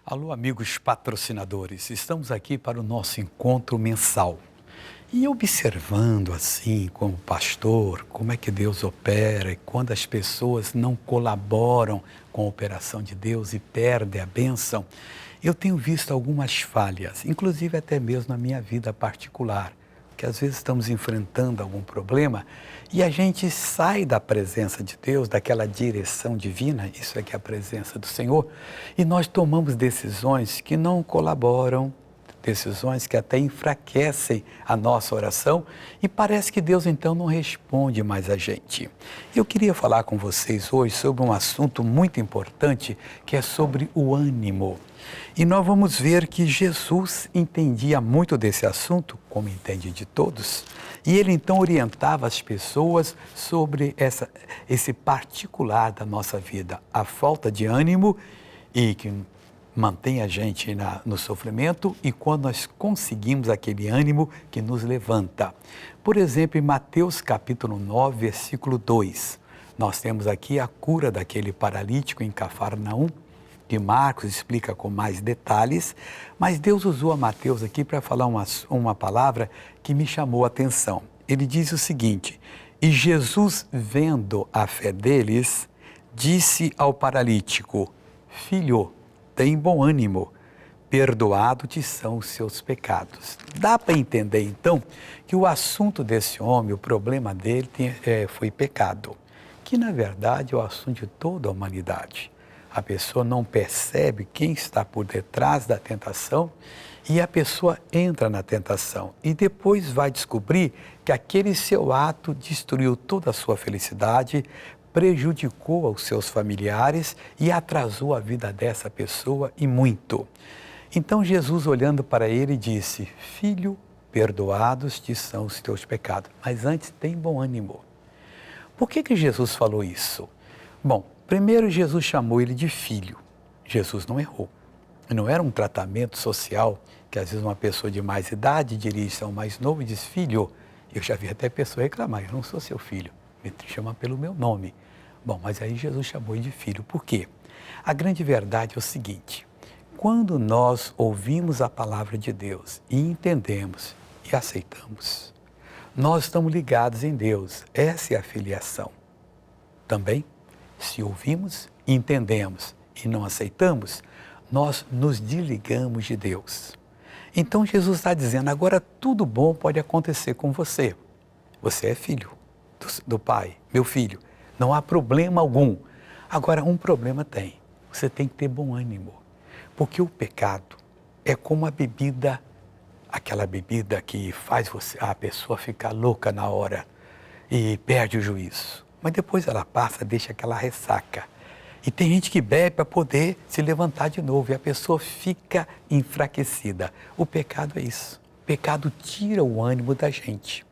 Alô, amigos patrocinadores, estamos aqui para o nosso encontro mensal. E observando assim, como pastor, como é que Deus opera e quando as pessoas não colaboram com a operação de Deus e perdem a bênção, eu tenho visto algumas falhas, inclusive até mesmo na minha vida particular, que às vezes estamos enfrentando algum problema e a gente sai da presença de Deus, daquela direção divina, isso é que é a presença do Senhor, e nós tomamos decisões que não colaboram, decisões que até enfraquecem a nossa oração e parece que Deus então não responde mais a gente. Eu queria falar com vocês hoje sobre um assunto muito importante que é sobre o ânimo. E nós vamos ver que Jesus entendia muito desse assunto, como entende de todos, e ele então orientava as pessoas sobre esse particular da nossa vida, a falta de ânimo e que mantém a gente no sofrimento e quando nós conseguimos aquele ânimo que nos levanta. Por exemplo, em Mateus capítulo 9, versículo 2, nós temos aqui a cura daquele paralítico em Cafarnaum, que Marcos explica com mais detalhes, mas Deus usou a Mateus aqui para falar uma palavra que me chamou a atenção. Ele diz o seguinte: e Jesus, vendo a fé deles, disse ao paralítico: filho, tem bom ânimo, perdoado te são os seus pecados. Dá para entender então que o assunto desse homem, o problema dele foi pecado, que na verdade é o assunto de toda a humanidade. A pessoa não percebe quem está por detrás da tentação e a pessoa entra na tentação e depois vai descobrir que aquele seu ato destruiu toda a sua felicidade, prejudicou os seus familiares e atrasou a vida dessa pessoa e muito. Então Jesus, olhando para ele, disse: filho, perdoados te são os teus pecados, mas antes tem bom ânimo. Por que Jesus falou isso? Bom, primeiro Jesus chamou ele de filho. Jesus não errou. Não era um tratamento social que às vezes uma pessoa de mais idade dirige a um mais novo e diz: filho. Eu já vi até pessoa reclamar: eu não sou seu filho, me chama pelo meu nome. Bom, mas aí Jesus chamou ele de filho. Por quê? A grande verdade é o seguinte: quando nós ouvimos a palavra de Deus e entendemos e aceitamos, nós estamos ligados em Deus. Essa é a filiação. Também, se ouvimos, entendemos e não aceitamos, nós nos desligamos de Deus. Então Jesus está dizendo: agora tudo bom pode acontecer com você. Você é filho do Pai, meu filho. Não há problema algum. Agora, um problema tem. Você tem que ter bom ânimo. Porque o pecado é como a bebida, aquela bebida que faz a pessoa ficar louca na hora e perde o juízo. Mas depois ela passa, deixa aquela ressaca. E tem gente que bebe para poder se levantar de novo e a pessoa fica enfraquecida. O pecado é isso. O pecado tira o ânimo da gente.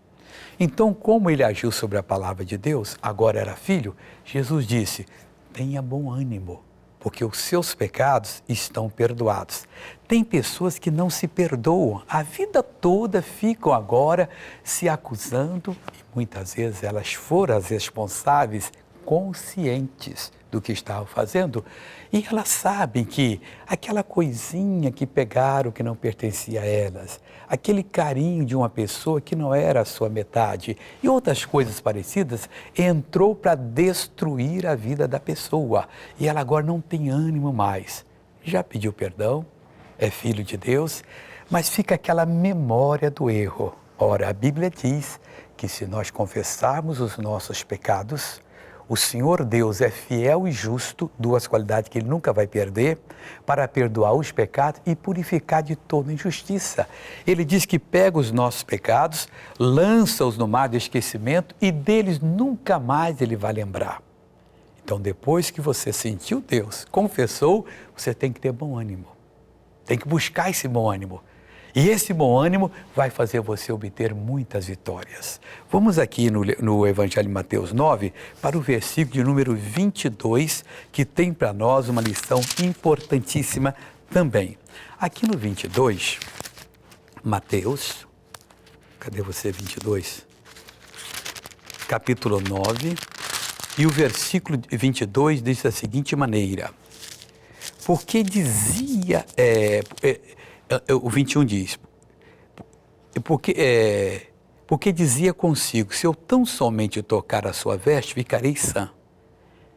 Então, como ele agiu sobre a palavra de Deus, agora era filho, Jesus disse: tenha bom ânimo, porque os seus pecados estão perdoados. Tem pessoas que não se perdoam, a vida toda ficam agora se acusando, e muitas vezes elas foram as responsáveis conscientes do que estavam fazendo, e elas sabem que aquela coisinha que pegaram que não pertencia a elas, aquele carinho de uma pessoa que não era a sua metade e outras coisas parecidas, entrou para destruir a vida da pessoa e ela agora não tem ânimo mais. Já pediu perdão, é filho de Deus, mas fica aquela memória do erro. Ora, a Bíblia diz que se nós confessarmos os nossos pecados, o Senhor Deus é fiel e justo, duas qualidades que Ele nunca vai perder, para perdoar os pecados e purificar de toda injustiça. Ele diz que pega os nossos pecados, lança-os no mar de esquecimento e deles nunca mais Ele vai lembrar. Então, depois que você sentiu Deus, confessou, você tem que ter bom ânimo. Tem que buscar esse bom ânimo. E esse bom ânimo vai fazer você obter muitas vitórias. Vamos aqui no Evangelho de Mateus 9, para o versículo de número 22, que tem para nós uma lição importantíssima também. Aqui no 22, Mateus, cadê você, 22? capítulo 9, e o versículo 22 diz da seguinte maneira: porque dizia, o 21 diz, porque dizia consigo, se eu tão somente tocar a sua veste, ficarei sã.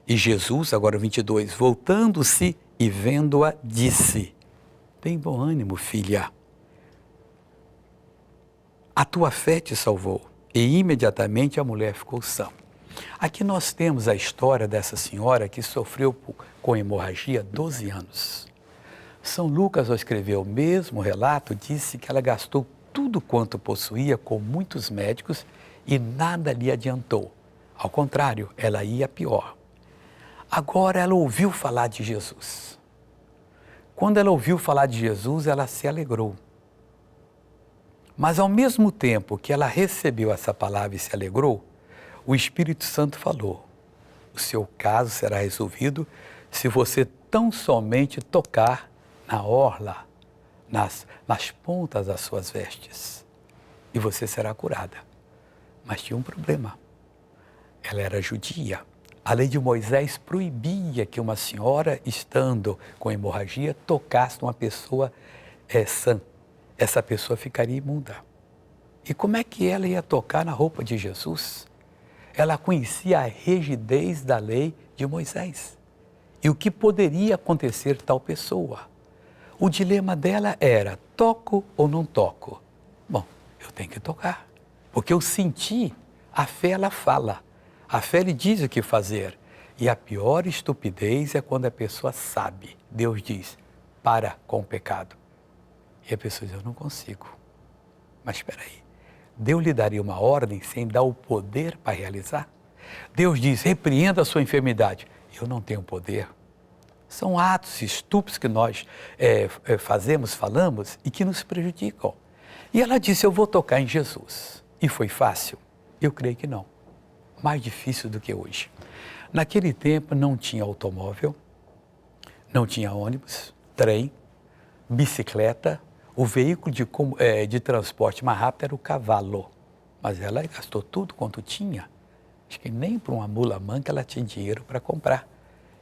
E Jesus, agora o 22, voltando-se e vendo-a, disse: tem bom ânimo, filha, a tua fé te salvou. E imediatamente a mulher ficou sã. Aqui nós temos a história dessa senhora que sofreu com hemorragia 12 anos. São Lucas, ao escrever o mesmo relato, disse que ela gastou tudo quanto possuía com muitos médicos e nada lhe adiantou. Ao contrário, ela ia pior. Agora ela ouviu falar de Jesus. Quando ela ouviu falar de Jesus, ela se alegrou. Mas ao mesmo tempo que ela recebeu essa palavra e se alegrou, o Espírito Santo falou: o seu caso será resolvido se você tão somente tocar na orla, nas pontas das suas vestes, e você será curada. Mas tinha um problema. Ela era judia. A lei de Moisés proibia que uma senhora, estando com hemorragia, tocasse numa pessoa sã. Essa pessoa ficaria imunda. E como é que ela ia tocar na roupa de Jesus? Ela conhecia a rigidez da lei de Moisés e o que poderia acontecer tal pessoa. O dilema dela era: toco ou não toco? Bom, eu tenho que tocar, porque eu senti. A fé, ela fala. A fé lhe diz o que fazer. E a pior estupidez é quando a pessoa sabe. Deus diz: para com o pecado. E a pessoa diz: eu não consigo. Mas espera aí, Deus lhe daria uma ordem sem dar o poder para realizar? Deus diz: repreenda a sua enfermidade. Eu não tenho poder. São atos estúpidos que nós fazemos, falamos e que nos prejudicam. E ela disse: eu vou tocar em Jesus. E foi fácil? Eu creio que não. Mais difícil do que hoje. Naquele tempo não tinha automóvel, não tinha ônibus, trem, bicicleta. O veículo de transporte mais rápido era o cavalo. Mas ela gastou tudo quanto tinha. Acho que nem para uma mula manca ela tinha dinheiro para comprar.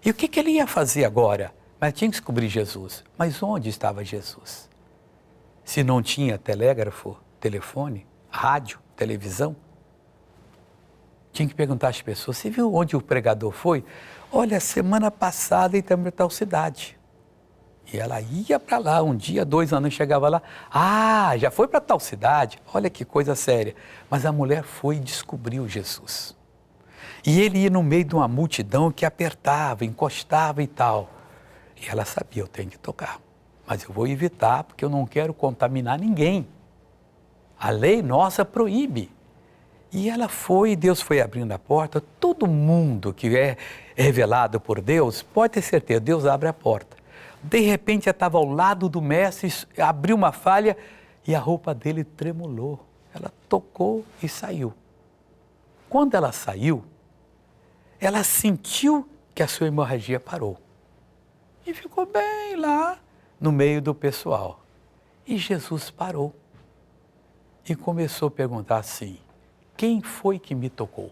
E o que ele ia fazer agora? Mas tinha que descobrir Jesus. Mas onde estava Jesus? Se não tinha telégrafo, telefone, rádio, televisão, tinha que perguntar às pessoas: você viu onde o pregador foi? Olha, semana passada em tal cidade. E ela ia para lá, um dia, 2 anos, chegava lá: ah, já foi para tal cidade? Olha que coisa séria. Mas a mulher foi e descobriu Jesus. E ele ia no meio de uma multidão que apertava, encostava e tal. E ela sabia: eu tenho que tocar, mas eu vou evitar porque eu não quero contaminar ninguém. A lei nossa proíbe. E ela foi, Deus foi abrindo a porta. Todo mundo que é revelado por Deus, pode ter certeza, Deus abre a porta. De repente, ela estava ao lado do mestre, abriu uma falha e a roupa dele tremulou. Ela tocou e saiu. Quando ela saiu, ela sentiu que a sua hemorragia parou. E ficou bem lá no meio do pessoal. E Jesus parou e começou a perguntar assim: quem foi que me tocou?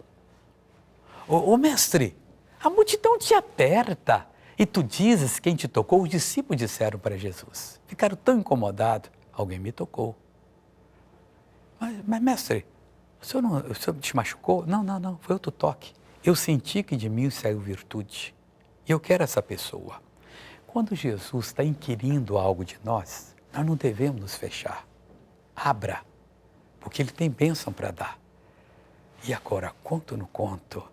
Ô mestre, a multidão te aperta e tu dizes quem te tocou. Os discípulos disseram para Jesus. Ficaram tão incomodados. Alguém me tocou. Mas mestre, o senhor te machucou? Não, foi outro toque. Eu senti que de mim saiu virtude. E eu quero essa pessoa. Quando Jesus está inquirindo algo de nós, nós não devemos nos fechar. Abra, porque Ele tem bênção para dar. E agora, conto ou não conto?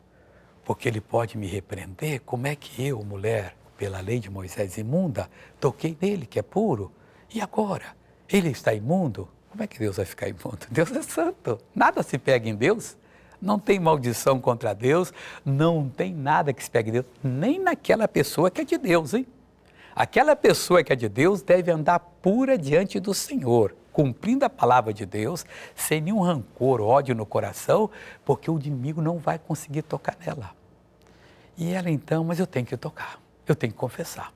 Porque Ele pode me repreender. Como é que eu, mulher, pela lei de Moisés imunda, toquei nele, que é puro? E agora? Ele está imundo? Como é que Deus vai ficar imundo? Deus é santo. Nada se pega em Deus. Não tem maldição contra Deus. Não tem nada que se pegue em Deus. Nem naquela pessoa que é de Deus, hein? Aquela pessoa que é de Deus deve andar pura diante do Senhor, cumprindo a palavra de Deus, sem nenhum rancor, ódio no coração, porque o inimigo não vai conseguir tocar nela. E ela então: mas eu tenho que tocar, eu tenho que confessar.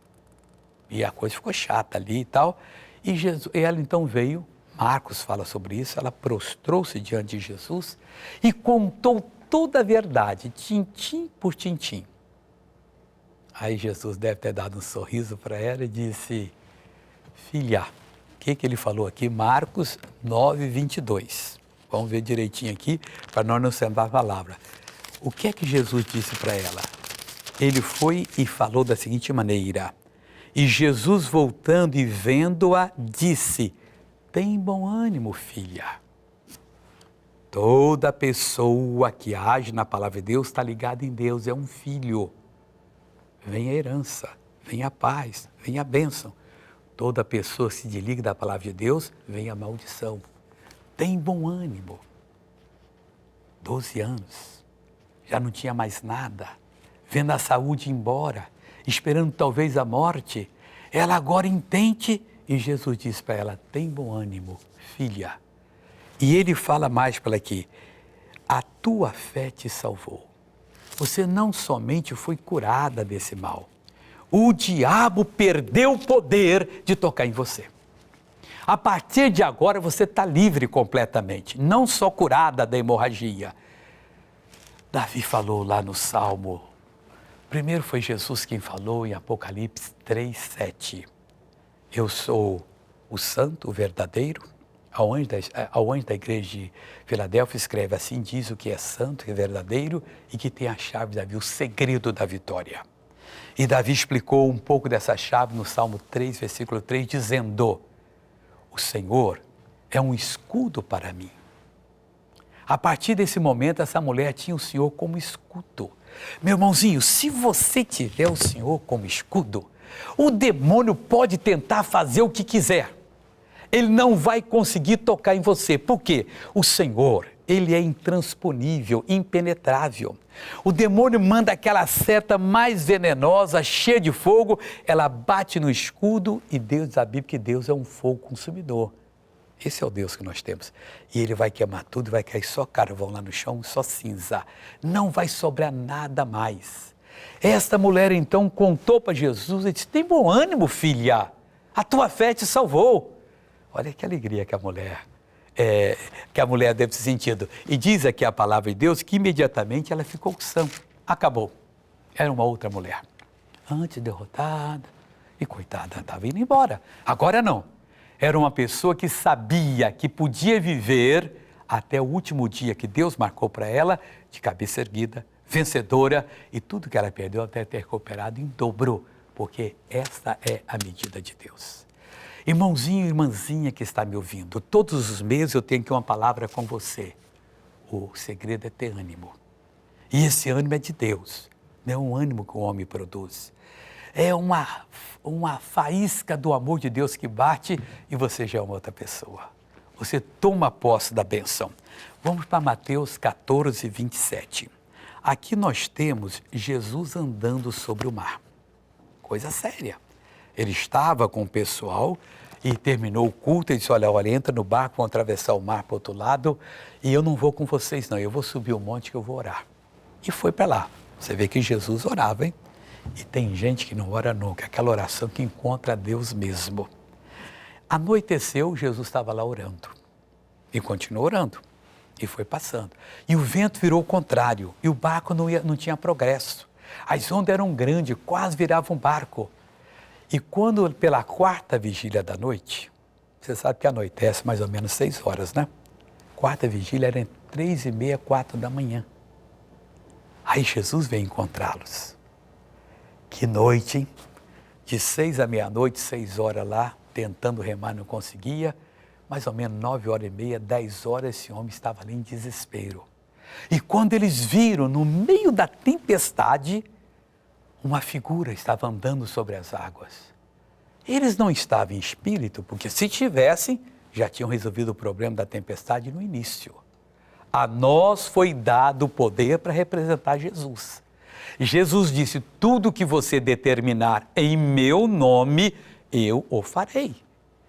E a coisa ficou chata ali e tal. E ela então veio, Marcos fala sobre isso, ela prostrou-se diante de Jesus e contou toda a verdade, tintim por tintim. Aí Jesus deve ter dado um sorriso para ela e disse, filha, o que ele falou aqui? Marcos 9, 22. Vamos ver direitinho aqui, para nós não sentar a palavra. O que é que Jesus disse para ela? Ele foi e falou da seguinte maneira, e Jesus voltando e vendo-a, disse, tem bom ânimo, filha. Toda pessoa que age na palavra de Deus está ligada em Deus, é um filho. Vem a herança, vem a paz, vem a bênção. Toda pessoa que se desliga da palavra de Deus, vem a maldição. Tem bom ânimo. 12 anos, já não tinha mais nada, vendo a saúde ir embora, esperando talvez a morte. Ela agora entende e Jesus diz para ela, tem bom ânimo, filha. E ele fala mais para ela aqui, a tua fé te salvou. Você não somente foi curada desse mal, o diabo perdeu o poder de tocar em você. A partir de agora você está livre completamente, não só curada da hemorragia. Davi falou lá no Salmo, primeiro foi Jesus quem falou em Apocalipse 3, 7. Eu sou o santo, o verdadeiro. Ao anjo da igreja de Filadélfia escreve assim, diz o que é santo, que é verdadeiro e que tem a chave de Davi, o segredo da vitória. E Davi explicou um pouco dessa chave no Salmo 3, versículo 3, dizendo, o Senhor é um escudo para mim. A partir desse momento, essa mulher tinha o Senhor como escudo. Meu irmãozinho, se você tiver o Senhor como escudo, o demônio pode tentar fazer o que quiser. Ele não vai conseguir tocar em você. Por quê? O Senhor, ele é intransponível, impenetrável. O demônio manda aquela seta mais venenosa, cheia de fogo, ela bate no escudo e Deus diz a Bíblia que Deus é um fogo consumidor. Esse é o Deus que nós temos. E ele vai queimar tudo, vai cair só carvão lá no chão, só cinza. Não vai sobrar nada mais. Esta mulher então contou para Jesus e disse, tem bom ânimo, filha, a tua fé te salvou. Olha que alegria que a mulher deve ter sentido. E diz aqui a palavra de Deus que imediatamente ela ficou sã. Acabou. Era uma outra mulher. Antes derrotada e coitada, estava indo embora. Agora não. Era uma pessoa que sabia que podia viver até o último dia que Deus marcou para ela, de cabeça erguida, vencedora, e tudo que ela perdeu até ter recuperado em dobro, porque essa é a medida de Deus. Irmãozinho e irmãzinha que está me ouvindo, todos os meses eu tenho aqui uma palavra com você. O segredo é ter ânimo. E esse ânimo é de Deus, não é um ânimo que o homem produz. É uma faísca do amor de Deus que bate e você já é uma outra pessoa. Você toma posse da bênção. Vamos para Mateus 14, 27. Aqui nós temos Jesus andando sobre o mar. Coisa séria. Ele estava com o pessoal e terminou o culto e disse, olha, entra no barco, vamos atravessar o mar para o outro lado e eu não vou com vocês não, eu vou subir o monte que eu vou orar. E foi para lá. Você vê que Jesus orava, hein? E tem gente que não ora nunca, aquela oração que encontra Deus mesmo. Anoiteceu, Jesus estava lá orando e continuou orando e foi passando. E o vento virou o contrário e o barco não tinha progresso. As ondas eram grandes, quase viravam um barco. E quando, pela quarta vigília da noite, você sabe que anoitece mais ou menos 6 horas, né? Quarta vigília era entre 3h30, 4 da manhã. Aí Jesus veio encontrá-los. Que noite, hein? De 6 à meia-noite, 6 horas lá, tentando remar, não conseguia. Mais ou menos 9h30, 10 horas, esse homem estava ali em desespero. E quando eles viram, no meio da tempestade, uma figura estava andando sobre as águas. Eles não estavam em espírito, porque se tivessem, já tinham resolvido o problema da tempestade no início. A nós foi dado o poder para representar Jesus. Jesus disse, tudo que você determinar em meu nome, eu o farei.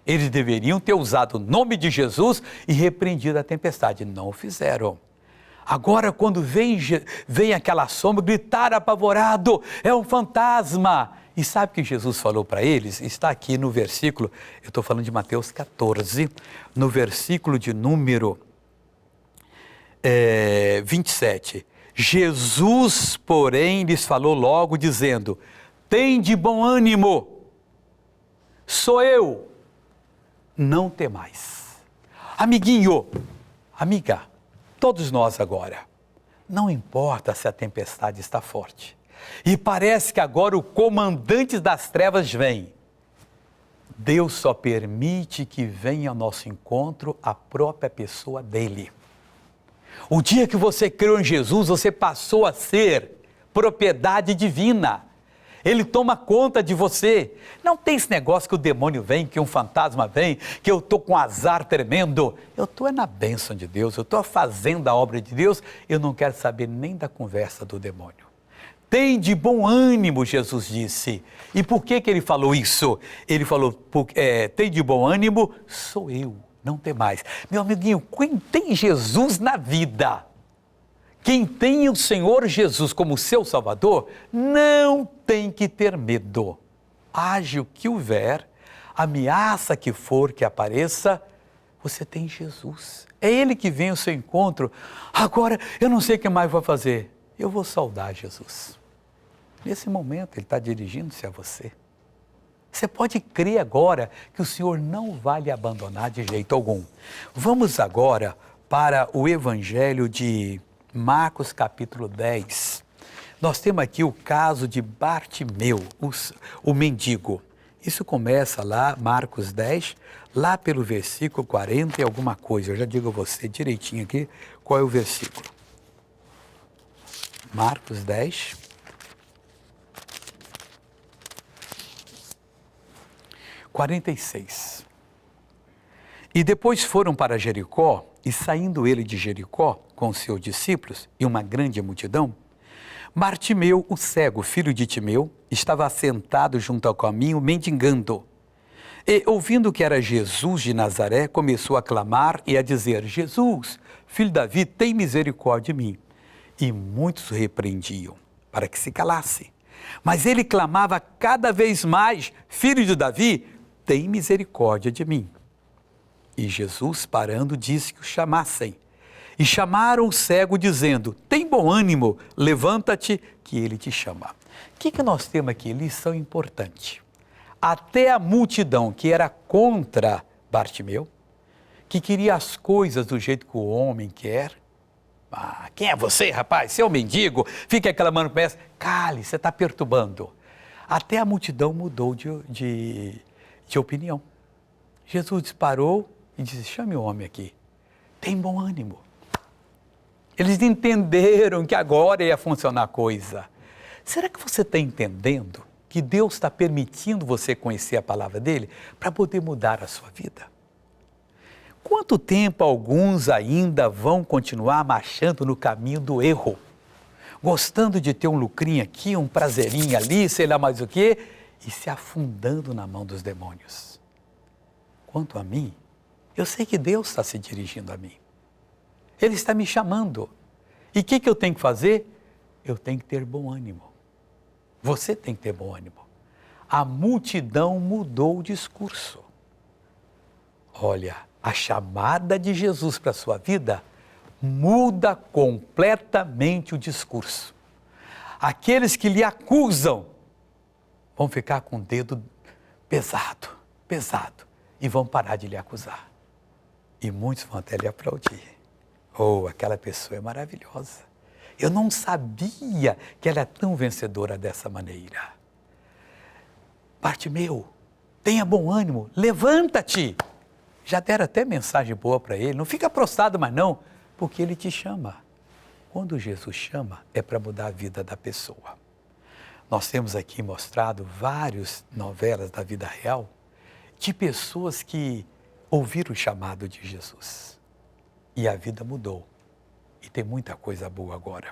Eles deveriam ter usado o nome de Jesus e repreendido a tempestade. Não o fizeram. Agora, quando vem aquela sombra, gritaram apavorado, é um fantasma. E sabe o que Jesus falou para eles? Está aqui no versículo, eu estou falando de Mateus 14, no versículo de número 27. Jesus, porém, lhes falou logo, dizendo: tende bom ânimo, sou eu, não temais. Amiguinho, amiga, todos nós agora, não importa se a tempestade está forte, e parece que agora o comandante das trevas vem, Deus só permite que venha ao nosso encontro a própria pessoa dele. O dia que você creu em Jesus, você passou a ser propriedade divina. Ele toma conta de você. Não tem esse negócio que o demônio vem, que um fantasma vem, que eu estou com um azar tremendo. Eu estou na bênção de Deus, eu estou fazendo a obra de Deus, eu não quero saber nem da conversa do demônio. Tem de bom ânimo, Jesus disse. E por que ele falou isso? Ele falou, tem de bom ânimo, sou eu, não tem mais. Meu amiguinho, quem tem Jesus na vida, quem tem o Senhor Jesus como seu Salvador, não tem que ter medo. Haja o que houver, ameaça que for que apareça, você tem Jesus. É Ele que vem ao seu encontro. Agora, eu não sei o que mais vou fazer. Eu vou saudar Jesus. Nesse momento, Ele está dirigindo-se a você. Você pode crer agora que o Senhor não vai lhe abandonar de jeito algum. Vamos agora para o Evangelho de Marcos capítulo 10. Nós temos aqui o caso de Bartimeu, o mendigo. Isso começa lá, Marcos 10, lá pelo versículo 40 e alguma coisa. Eu já digo a você direitinho aqui qual é o versículo. Marcos 10, 46. E depois foram para Jericó, e saindo ele de Jericó com os seus discípulos e uma grande multidão, Bartimeu, o cego, filho de Timeu, estava assentado junto ao caminho, mendigando. E, ouvindo que era Jesus de Nazaré, começou a clamar e a dizer: Jesus, filho de Davi, tem misericórdia de mim. E muitos o repreendiam, para que se calasse. Mas ele clamava cada vez mais: Filho de Davi, tem misericórdia de mim. E Jesus, parando, disse que o chamassem. E chamaram o cego, dizendo: tem bom ânimo, levanta-te, que ele te chama. O que nós temos aqui? Lição importante. Até a multidão que era contra Bartimeu, que queria as coisas do jeito que o homem quer. Ah, quem é você, rapaz? Você é um mendigo? Fica clamando para essa. Cale, você está perturbando. Até a multidão mudou de opinião. Jesus disparou e disse: chame o homem aqui. Tem bom ânimo. Eles entenderam que agora ia funcionar a coisa. Será que você está entendendo que Deus está permitindo você conhecer a palavra dele para poder mudar a sua vida? Quanto tempo alguns ainda vão continuar marchando no caminho do erro? Gostando de ter um lucrinho aqui, um prazerinho ali, sei lá mais o quê, e se afundando na mão dos demônios. Quanto a mim, eu sei que Deus está se dirigindo a mim. Ele está me chamando. E o que eu tenho que fazer? Eu tenho que ter bom ânimo. Você tem que ter bom ânimo. A multidão mudou o discurso. Olha, a chamada de Jesus para a sua vida muda completamente o discurso. Aqueles que lhe acusam vão ficar com o dedo pesado, e vão parar de lhe acusar. E muitos vão até lhe aplaudir. Oh, aquela pessoa é maravilhosa. Eu não sabia que ela é tão vencedora dessa maneira. Bartimeu, tenha bom ânimo, levanta-te. Já deram até mensagem boa para ele, não fica prostrado mais não, porque ele te chama. Quando Jesus chama, é para mudar a vida da pessoa. Nós temos aqui mostrado várias novelas da vida real de pessoas que ouviram o chamado de Jesus. E a vida mudou. E tem muita coisa boa agora.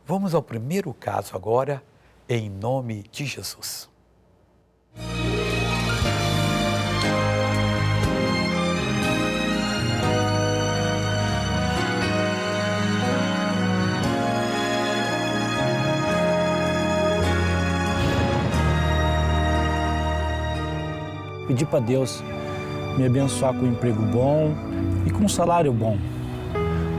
Vamos ao primeiro caso agora, em nome de Jesus. Pedir para Deus me abençoar com um emprego bom e com um salário bom.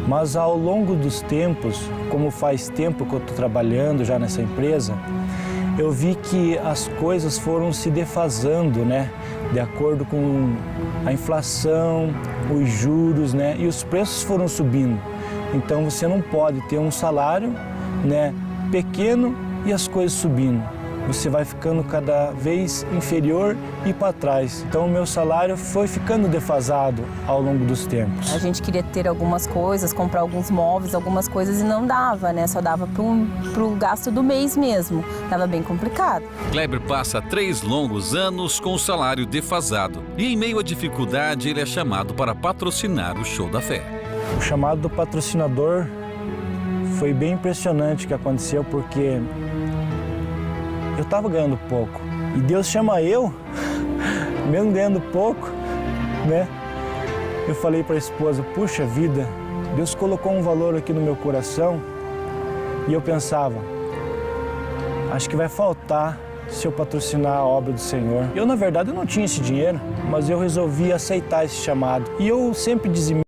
Mas ao longo dos tempos, como faz tempo que eu estou trabalhando já nessa empresa, eu vi que as coisas foram se defasando, né? De acordo com a inflação, os juros, né? E os preços foram subindo. Então você não pode ter um salário, né, pequeno e as coisas subindo. Você vai ficando cada vez inferior e para trás. Então o meu salário foi ficando defasado ao longo dos tempos. A gente queria ter algumas coisas, comprar alguns móveis, algumas coisas e não dava, né? Só dava pro gasto do mês mesmo. Tava bem complicado. Kleber passa 3 longos anos com o salário defasado. E em meio à dificuldade, ele é chamado para patrocinar o Show da Fé. O chamado do patrocinador foi bem impressionante o que aconteceu, porque eu estava ganhando pouco. E Deus chama eu, mesmo ganhando pouco, né? Eu falei para a esposa, puxa vida, Deus colocou um valor aqui no meu coração. E eu pensava, acho que vai faltar se eu patrocinar a obra do Senhor. Eu, na verdade, eu não tinha esse dinheiro, mas eu resolvi aceitar esse chamado. E eu sempre dizimei